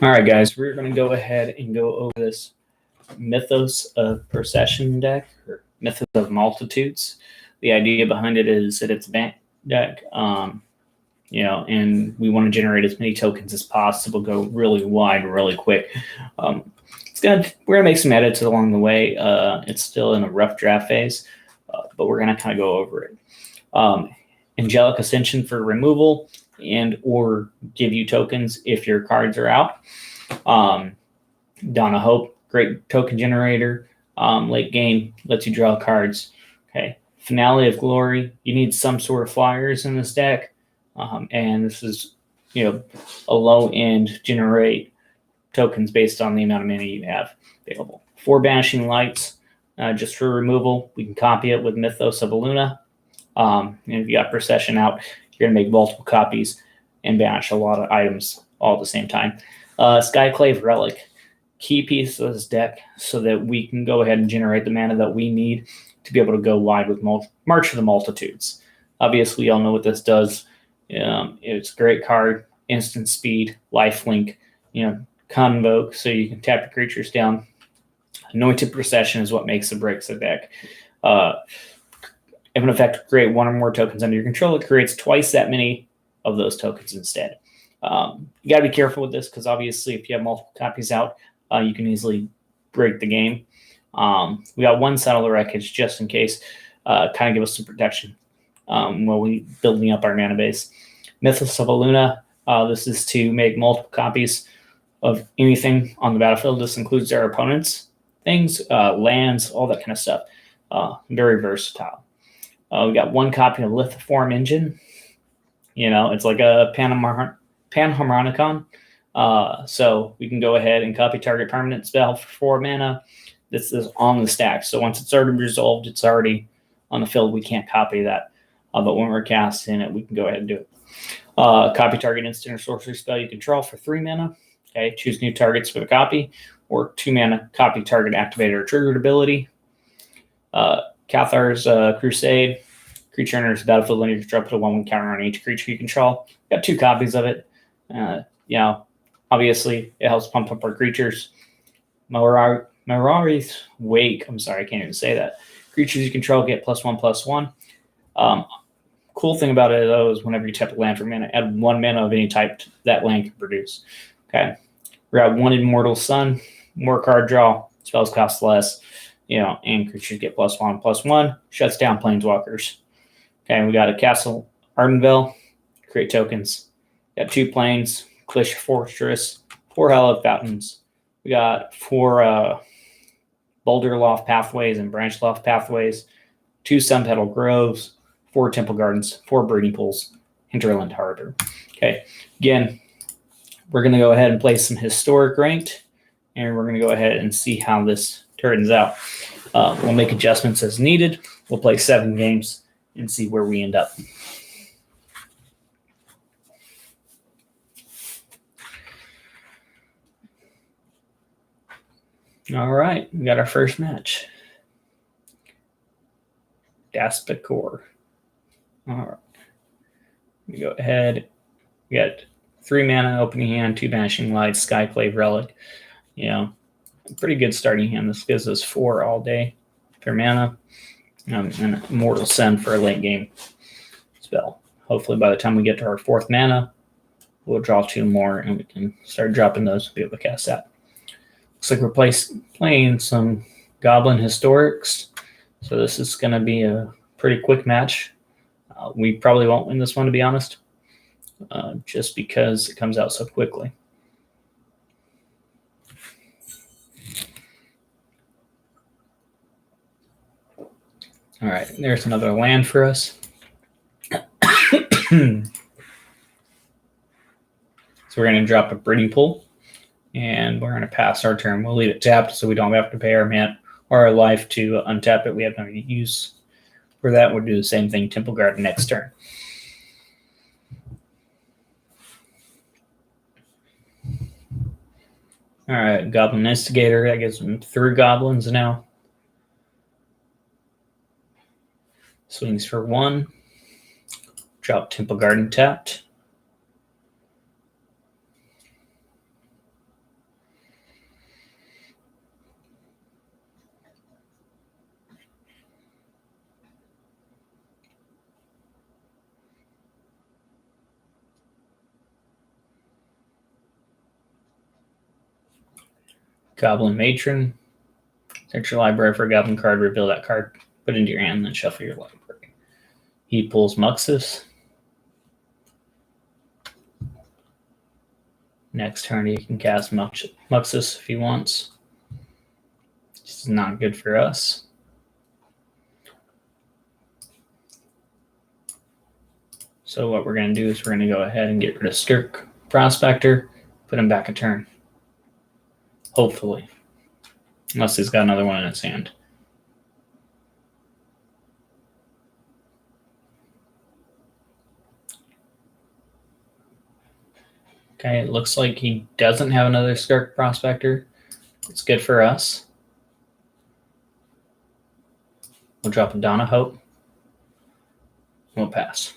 All right, guys, we're going to go ahead and go over this Mythos of Procession deck, or Mythos of Multitudes. The idea behind it is that it's a bank deck, and we want to generate as many tokens as possible, go really wide, really quick. We're gonna make some edits along the way. It's still in a rough draft phase, but we're gonna kind of go over it. Angelic Ascension for removal and or give you tokens if your cards are out. Dawn of Hope, great token generator. Late game, lets you draw cards. Okay. Finale of Glory, you need some sort of flyers in this deck. And this is, a low end generate tokens based on the amount of mana you have available. 4 Banishing Lights, just for removal. We can copy it with Mythos of Luna. And if you got Procession out, you're going to make multiple copies and banish a lot of items all at the same time. Skyclave Relic, key piece of this deck so that we can go ahead and generate the mana that we need to be able to go wide with March of the Multitudes. Obviously, y'all know what this does. It's a great card, instant speed, lifelink, convoke, so you can tap your creatures down. Anointed Procession is what makes or breaks the deck. If an effect create one or more tokens under your control, it creates twice that many of those tokens instead. You got to be careful with this because obviously if you have multiple copies out, you can easily break the game. We got 1 Settle the Wreckage just in case, kind of give us some protection while we building up our mana base. Mythos of Luna, this is to make multiple copies of anything on the battlefield. This includes our opponents, things, lands, all that kind of stuff. Very versatile. We got 1 copy of Lithiform Engine. It's like a Panharmonicon. So we can go ahead and copy target permanent spell for 4 mana. This is on the stack. So once it's already resolved, it's already on the field. We can't copy that. But when we're casting it, we can go ahead and do it. Copy target instant or sorcery spell you control for 3 mana. Okay, choose new targets for the copy, or 2 mana copy target activated or triggered ability. Cathar's Crusade. Creature enters the battlefield when you control, put a 1/1 counter on each creature you control. Got 2 copies of it. Obviously it helps pump up our creatures. Mirari's Wake. I'm sorry, I can't even say that. Creatures you control get +1/+1. Cool thing about it though is whenever you tap a land for mana, add 1 mana of any type that land can produce. Okay, we got 1 Immortal Sun, more card draw, spells cost less, and creatures get +1/+1. Shuts down planeswalkers. Okay, we got a Castle Ardenvale, create tokens. Got 2 planes, Klish Fortress, 4 Hallowed Fountains. We got 4 Boulder Loft Pathways and Branch Loft Pathways, 2 Sunpetal Groves, 4 Temple Gardens, 4 Breeding Pools, Hinterland Harbor. Okay, again, we're going to go ahead and play some Historic Ranked, and we're going to go ahead and see how this turns out. We'll make adjustments as needed. We'll play 7 games and see where we end up. All right, we got our first match. Daspicor. All right. We go ahead. We got 3 mana opening hand, 2 Banishing Lights, Skyclave Relic. Pretty good starting hand. This gives us 4 all day for mana. And Immortal Sun for a late game spell. Hopefully by the time we get to our 4th mana, we'll draw 2 more and we can start dropping those to be able to cast that. Looks like we're playing some Goblin Historics. So this is going to be a pretty quick match. We probably won't win this one, to be honest, just because it comes out so quickly. All right, there's another land for us. So we're going to drop a Breeding Pool, and we're going to pass our turn. We'll leave it tapped so we don't have to pay our mana or our life to untap it. We have no use for that. We'll do the same thing, Temple Garden, next turn. All right, Goblin Instigator. That gives them 3 goblins now. Swings for 1. Drop Temple Garden tapped. Goblin Matron. Search your library for a goblin card, reveal that card, put it into your hand, and then shuffle your library. He pulls Muxus. Next turn, he can cast Muxus if he wants. This is not good for us. So what we're going to do is we're going to go ahead and get rid of Skirk Prospector, put him back a turn. Hopefully. Unless he's got another one in his hand. Okay, it looks like he doesn't have another Skirk Prospector. It's good for us. We'll drop a Donna Hope. We'll pass.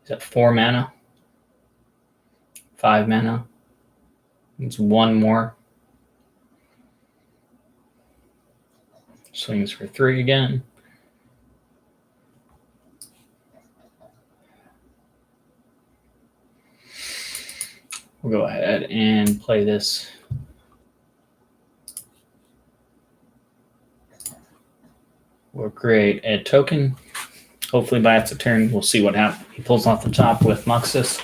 He's at 4 mana. 5 mana. It's 1 more. Swings for 3 again. We'll go ahead and play this. We'll create a token. Hopefully by its turn, we'll see what happens. He pulls off the top with Muxus.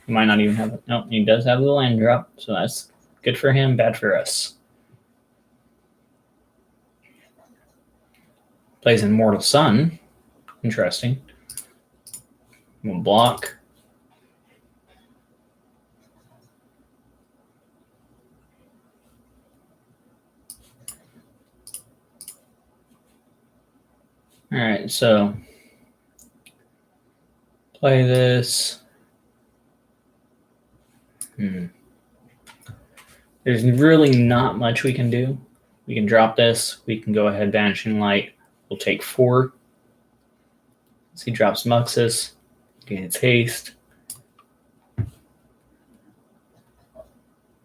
He might not even have it. Nope, he does have the land drop, so that's good for him, bad for us. Plays Immortal Sun. Interesting. We'll block. All right, so play this. There's really not much we can do. We can drop this. We can go ahead, Vanishing Light. We'll take 4. So he drops Muxus. Gains haste.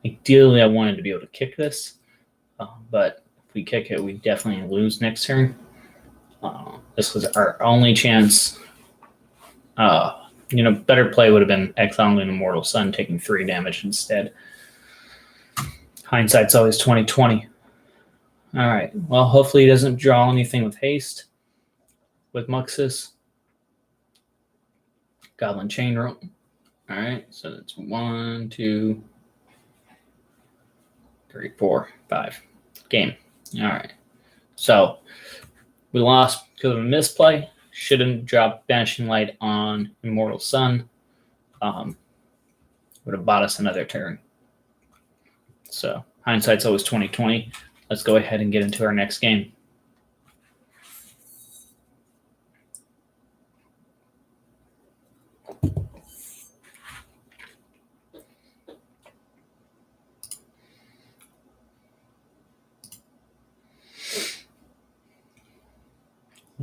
Ideally, I wanted to be able to kick this. But if we kick it, we definitely lose next turn. This was our only chance. Better play would have been exiling an Immortal Sun, taking 3 damage instead. Hindsight's always 20/20. All right. Well, hopefully he doesn't draw anything with haste. With Muxus. Goblin Chain Rope. All right. So that's 1, 2, 3, 4, 5. Game. All right. So we lost because of a misplay. Should have dropped Vanishing Light on Immortal Sun. Would have bought us another turn. So hindsight's always 20/20. Let's go ahead and get into our next game.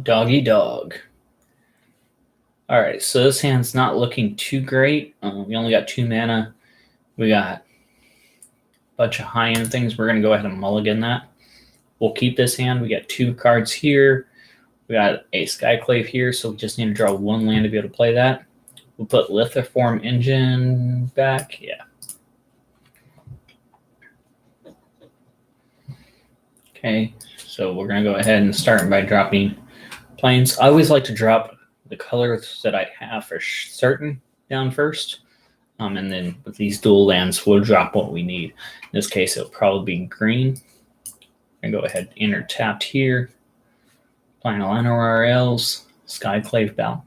Doggy dog. All right, so this hand's not looking too great. We only got 2 mana. We got a bunch of high-end things. We're going to go ahead and mulligan that. We'll keep this hand. We got 2 cards here. We got a Skyclave here, so we just need to draw 1 land to be able to play that. We'll put Lithiform Engine back. Yeah. Okay, so we're going to go ahead and start by dropping planes. I always like to drop the colors that I have for certain down first. And then with these dual lands, we'll drop what we need. In this case, it'll probably be green. I'm going to go ahead and enter tapped here. Playing NRLs, Skyclave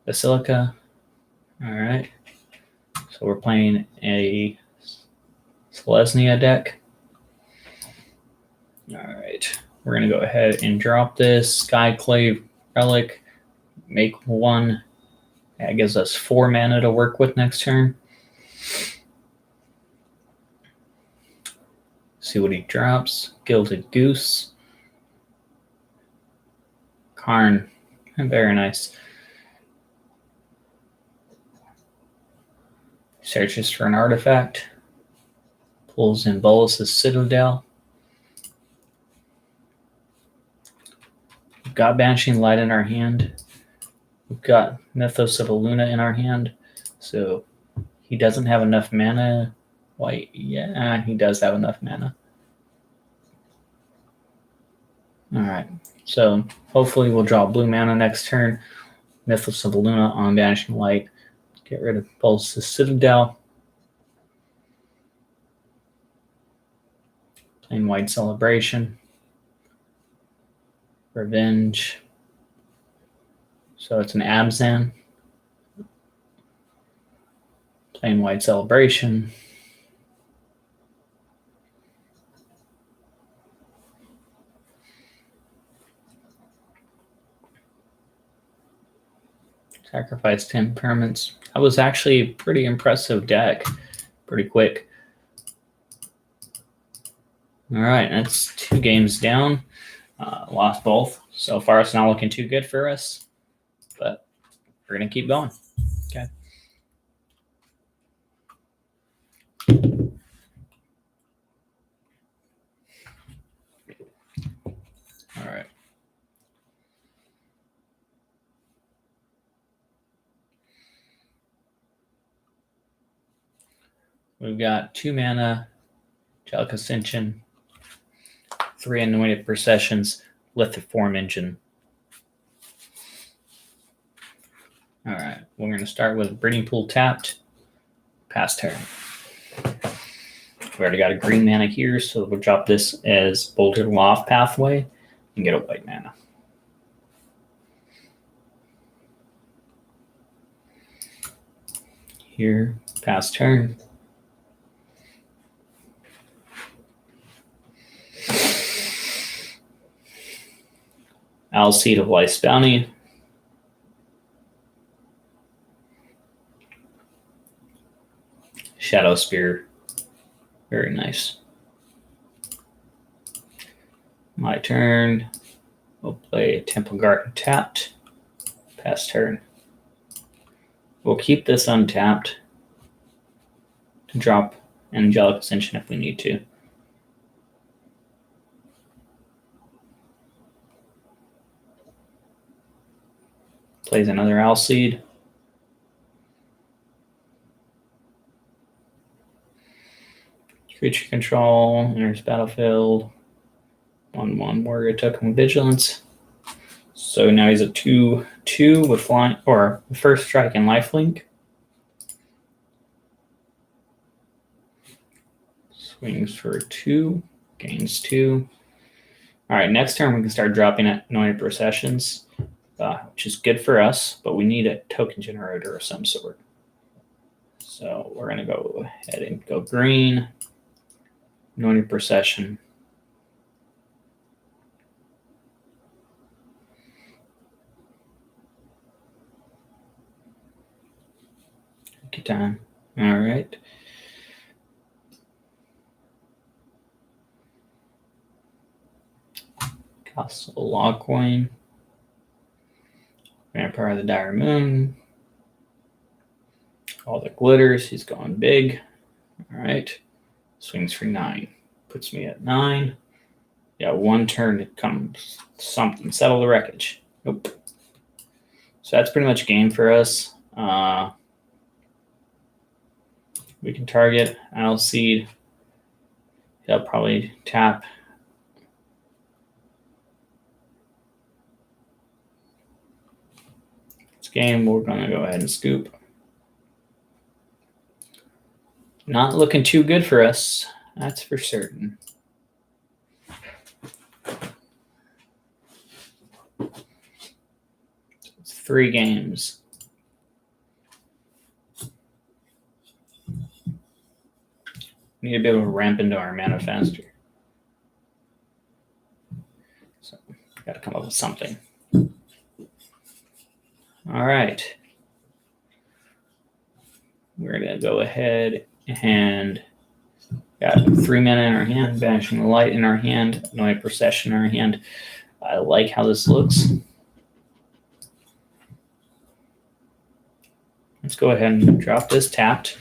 Basilica. All right. So we're playing a Selesnya deck. All right. We're going to go ahead and drop this Skyclave Relic. Make 1. That gives us 4 mana to work with next turn. See what he drops. Gilded Goose. Karn. Very nice. Searches for an artifact. Pulls in Bolus's Citadel. We've got Banishing Light in our hand. We've got Mythos of Luna in our hand. So he doesn't have enough mana White, yeah, he does have enough mana. All right, so hopefully we'll draw blue mana next turn. Mythos of Luna on Vanishing Light. Get rid of Pulse's Citadel. Playing White Celebration. Revenge. So it's an Abzan. Playing White Celebration. Sacrifice 10 permanents. That was actually a pretty impressive deck. Pretty quick. All right, that's 2 games down. Lost both. So far, it's not looking too good for us. But we're going to keep going. Okay. All right. We've got 2 mana, Angelic Ascension, 3 Anointed Processions, Lithiform Engine. All right, we're going to start with Breeding Pool tapped, pass turn. We already got a green mana here, so we'll drop this as Boulder Loft Pathway and get a white mana. Here, pass turn. Owl Seed of Life's Bounty. Shadow Spear. Very nice. My turn. We'll play Temple Garden tapped. Pass turn. We'll keep this untapped to drop Angelic Ascension if we need to. Plays another Owl Seed. Creature control, enters battlefield. 1/1 warrior token vigilance. So now he's a 2/2 with flying or first strike and lifelink. Swings for 2, gains 2. All right, next turn we can start dropping at Anointed Processions, which is good for us, but we need a token generator of some sort. So we're going to go ahead and go green, Anointed Procession. Good time. All right. Castle Lockcoin. Vampire of the Dire Moon. All the glitters. He's going big. All right. Swings for 9. Puts me at 9. Yeah, 1 turn it comes something. Settle the wreckage. Nope. So that's pretty much game for us. We can target Owl Seed. He'll probably tap. This game, we're going to go ahead and scoop. Not looking too good for us. That's for certain. It's 3 games. We need to be able to ramp into our mana faster. So, got to come up with something. All right. We're going to go ahead and got 3 mana in our hand, Banishing the Light in our hand, Anointed Procession in our hand. I like how this looks. Let's go ahead and drop this tapped.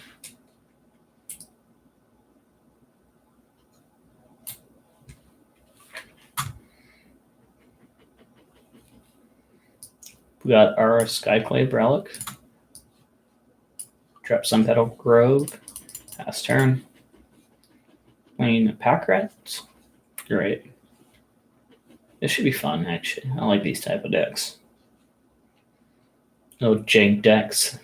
We got our Skyclave Relic. Drop Sunpetal Grove. Pass turn. Playing pack rats. Great. This should be fun, actually. I like these type of decks. No jank decks.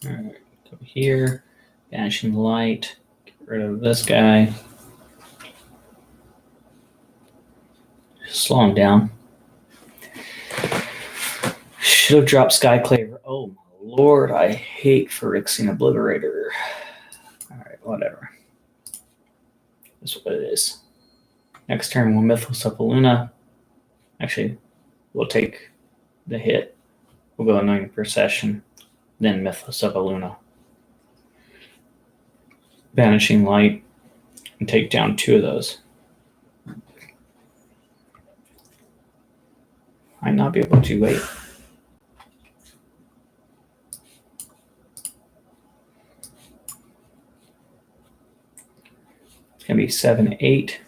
All right, go here. Banishing Light. Get rid of this guy. Slow him down. Should have dropped Skyclaver. Oh my lord, I hate Phyrexian Obliterator. Alright, whatever. That's what it is. Next turn, we'll Mythos of Luna. Actually, we'll take the hit. We'll go Annoying Procession, then Mythos of Luna. Banishing Light, and take down 2 of those. Might not be able to wait. It's going to be 7, 8.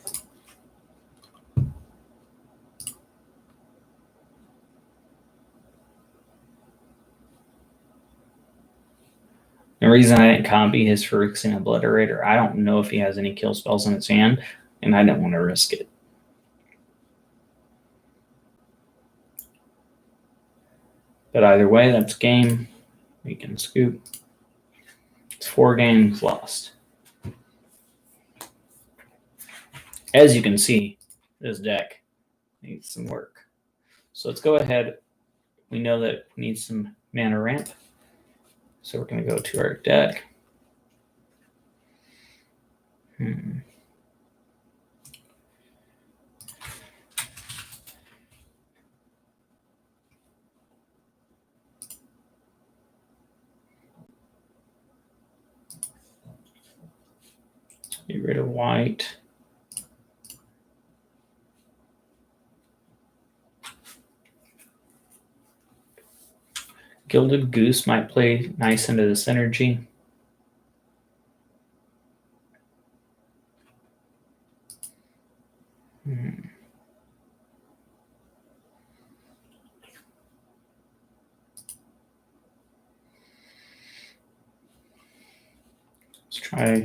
The reason I didn't copy his Phyrexian Obliterator, I don't know if he has any kill spells in his hand, and I didn't want to risk it. But either way, that's game. We can scoop. It's 4 games lost. As you can see, this deck needs some work. So let's go ahead. We know that we need some mana ramp. So we're going to go to our deck. Get rid of white. Gilded Goose might play nice into this energy. Let's try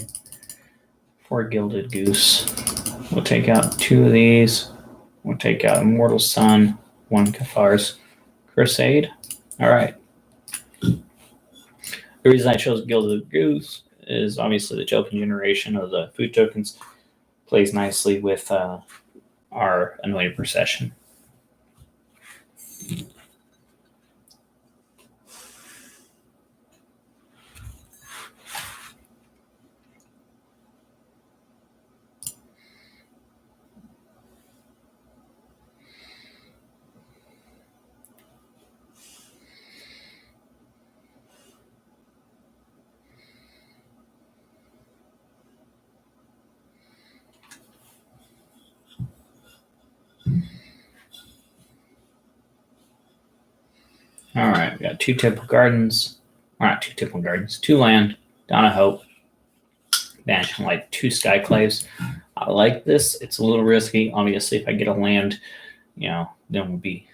4 Gilded Goose. We'll take out 2 of these. We'll take out Immortal Sun, 1 Kathar's Crusade. All right. The reason I chose Gilded Goose is obviously the token generation of the food tokens plays nicely with our Annoying Procession. All right, we got 2 Temple Gardens. Or not 2 Temple Gardens, 2 land, Dawn of Hope, Banishing Light, 2 Skyclaves. I like this. It's a little risky. Obviously, if I get a land, then we'll be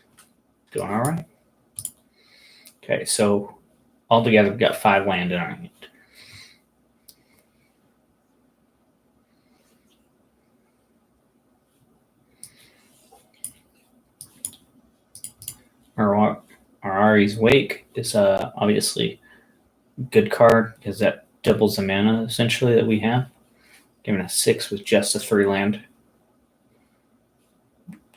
doing all right. Okay, so altogether, we've got 5 land in our hand. Our Ari's Wake is obviously a good card because that doubles the mana essentially that we have, giving us 6 with just a 3 land.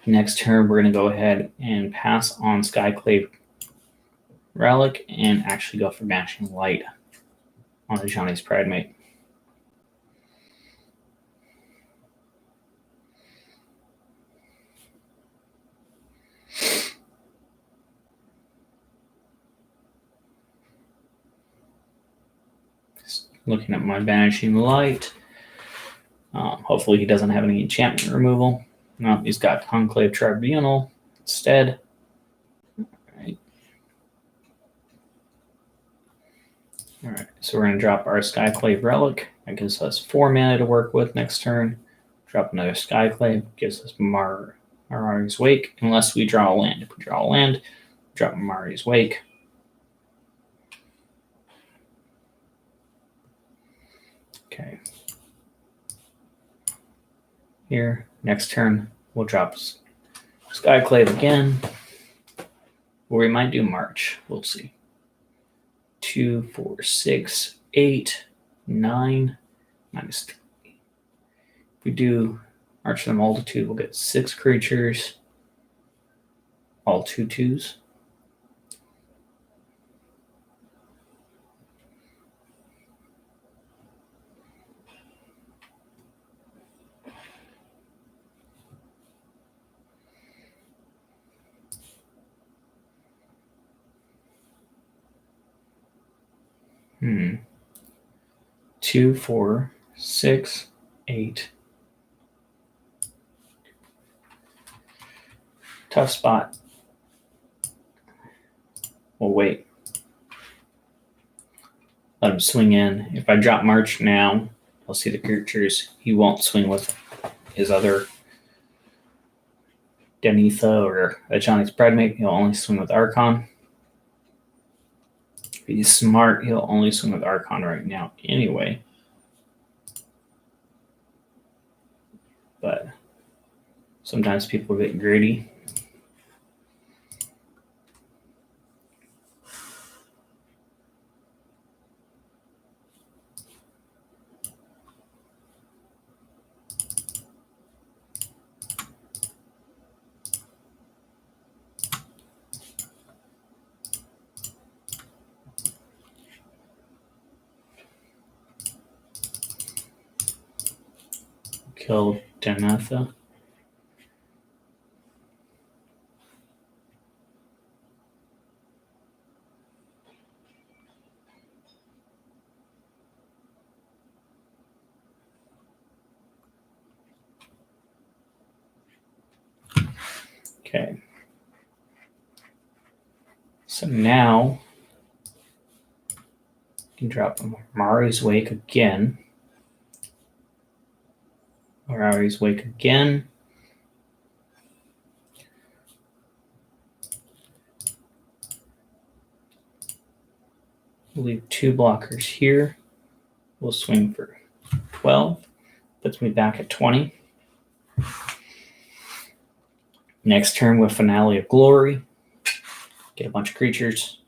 Next turn, we're going to go ahead and pass on Skyclave Relic and actually go for Banishing Light on the Johnny's Pridemate. Looking at my Banishing Light. Hopefully he doesn't have any enchantment removal. No, he's got Conclave Tribunal instead. All right. All right, so we're going to drop our Skyclave Relic. That gives us 4 mana to work with next turn. Drop another Skyclave, gives us Marari's Wake, unless we draw a land. If we draw a land, drop Marari's Wake. Okay. Here, next turn, we'll drop Skyclave again. Or we might do March. We'll see. 2, 4, 6, 8, 9, -3. If we do March of the Multitude, we'll get 6 creatures, all 2/2s. Hmm. 2, 4, 6, 8. Tough spot. We'll wait. Let him swing in. If I drop March now, I'll see the creatures. He won't swing with his other Denitha or Ajani's Bridemate. He'll only swing with Archon. If he's smart, he'll only swing with Archon right now anyway. But sometimes people get greedy. Kill Denitha. Okay. So now you can drop Mari's Wake again. Mari's Wake again. We'll leave 2 blockers here. We'll swing for 12. Puts me back at 20. Next turn with Finale of Glory. Get a bunch of creatures.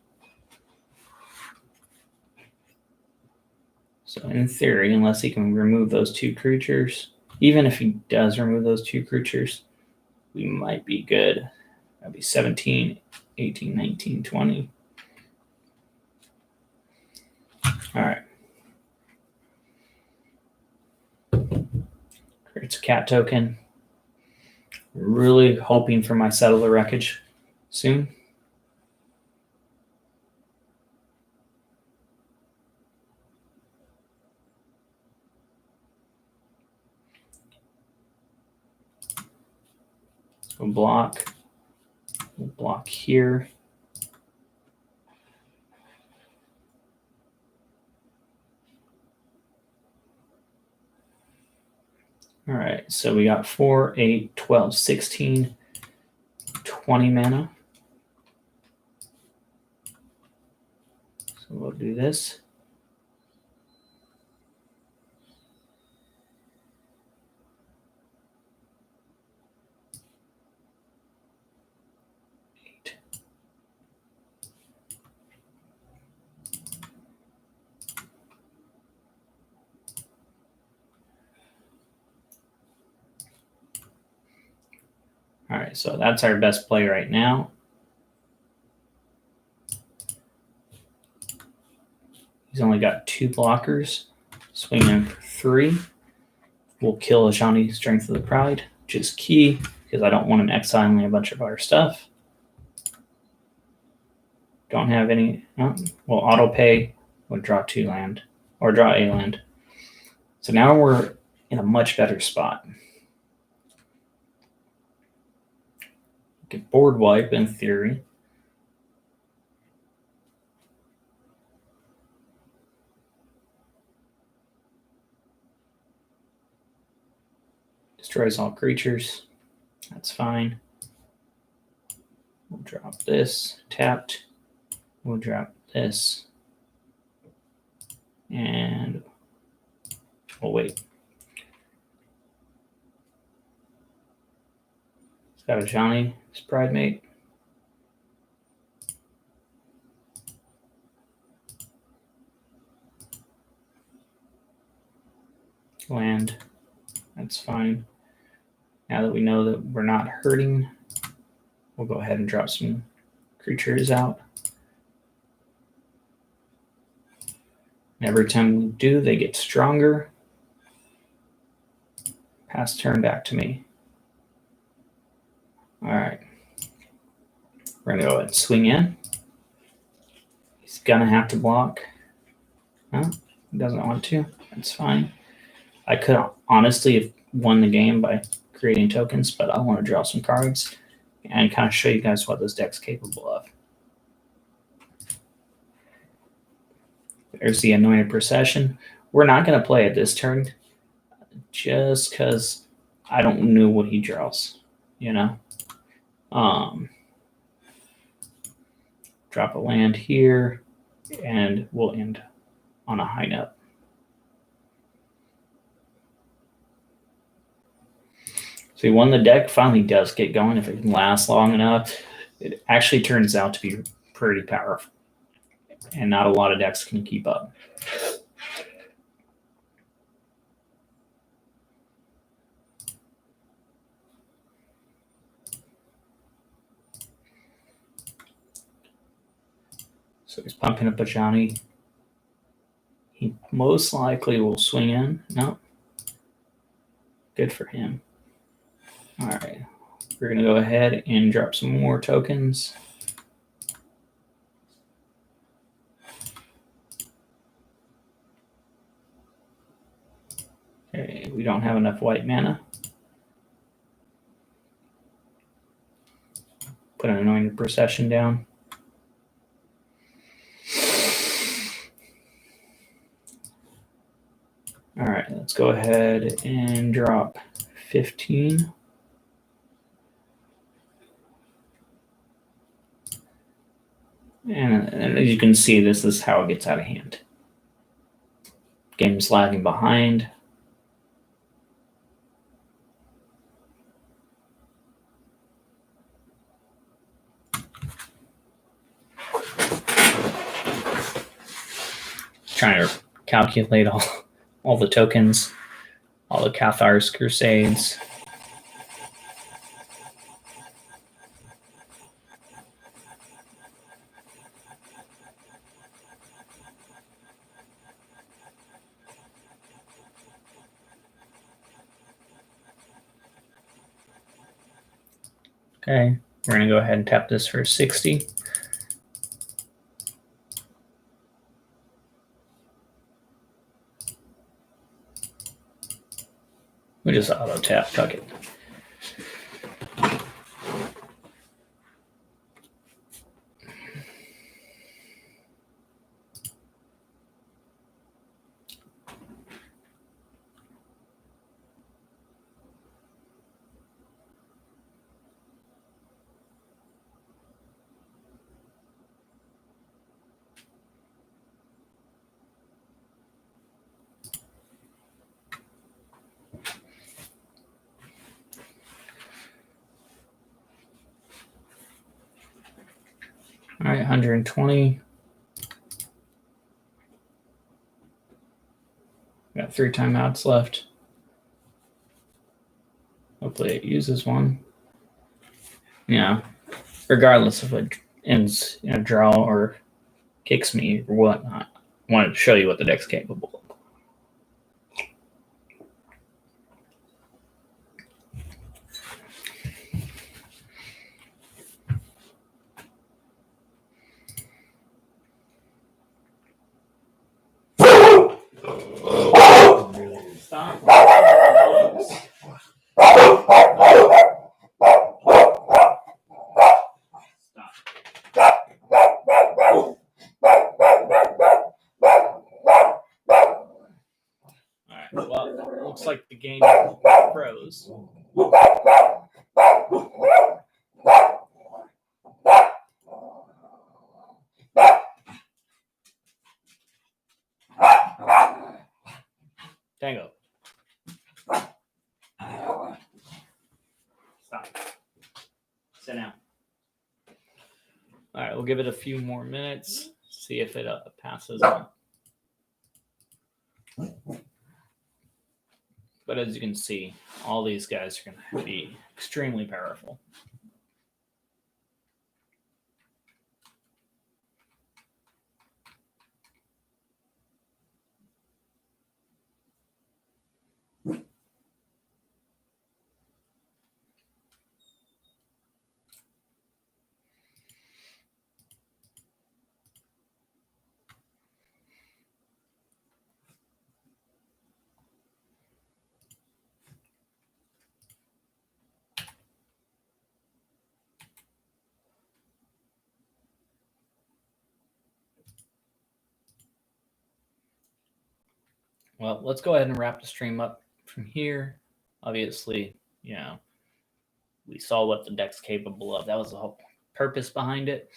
So in theory, unless he can remove those 2 creatures, even if he does remove those 2 creatures, we might be good. That'd be 17, 18, 19, 20. All right. Creates a cat token. Really hoping for my Settle the Wreckage soon. So block. We'll block here. All right, so we got 4, 8, 12, 16, 20 mana. So we'll do this. All right, so that's our best play right now. He's only got 2 blockers. Swinging for 3. We'll kill Ajani Strength of the Pride, which is key because I don't want him exiling a bunch of our stuff. Don't have any. We'll auto pay. We'll draw 2 land or draw a land. So now we're in a much better spot. Get board wipe in theory. Destroys all creatures. That's fine. We'll drop this. Tapped. We'll drop this. And we'll wait. It's got a Johnny, his pride mate. Land. That's fine. Now that we know that we're not hurting, we'll go ahead and drop some creatures out. And every time we do, they get stronger. Pass turn back to me. All right. We're going to go ahead and swing in. He's going to have to block. No, he doesn't want to. That's fine. I could honestly have won the game by creating tokens, but I want to draw some cards and kind of show you guys what this deck's capable of. There's the Anointed Procession. We're not going to play it this turn just because I don't know what he draws, you know. Drop a land here, and we'll end on a high note. So when the deck finally does get going, if it can last long enough, it actually turns out to be pretty powerful. And not a lot of decks can keep up. So he's pumping up a Johnny. He most likely will swing in. No. Good for him. All right. We're going to go ahead and drop some more tokens. Okay, we don't have enough white mana. Put an Anointed Procession down. All right, let's go ahead and drop 15. And as you can see, this is how it gets out of hand. Game's lagging behind. Trying to calculate all the tokens, all the Cathar's Crusades. Okay, we're going to go ahead and tap this for 60. We just auto tap, fuck it. All right, 120. Got 3 timeouts left. Hopefully it uses one. Yeah, regardless if it ends in a draw or kicks me or whatnot, I wanted to show you what the deck's capable of. Stop. All right. Well, it looks like the game froze. Tango. Stop. Sit down. All right, we'll give it a few more minutes, see if it passes on. But as you can see, all these guys are going to be extremely powerful. Well, let's go ahead and wrap the stream up from here. Obviously, we saw what the deck's capable of. That was the whole purpose behind it.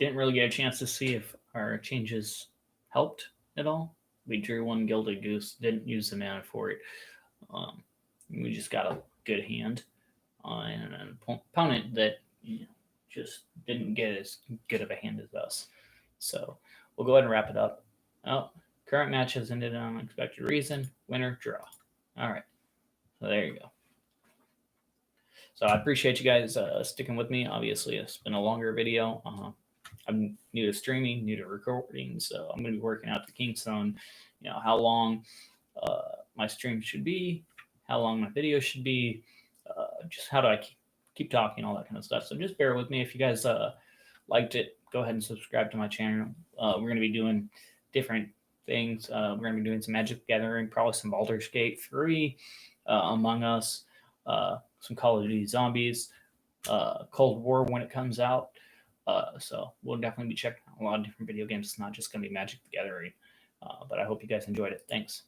Didn't really get a chance to see if our changes helped at all. We drew one Gilded Goose, didn't use the mana for it. We just got a good hand on an opponent that just didn't get as good of a hand as us. So we'll go ahead and wrap it up. Oh, current match has ended on an unexpected reason. Winner, draw. All right. So there you go. So I appreciate you guys sticking with me. Obviously, it's been a longer video. I'm new to streaming, new to recording, so I'm going to be working out the kinks on, how long my stream should be, how long my video should be, just how do I keep talking, all that kind of stuff. So just bear with me. If you guys liked it, go ahead and subscribe to my channel. We're going to be doing different things. We're going to be doing some Magic the Gathering, probably some Baldur's Gate 3, Among Us, some Call of Duty Zombies, Cold War when it comes out. So we'll definitely be checking out a lot of different video games. It's not just going to be Magic the Gathering. But I hope you guys enjoyed it. Thanks.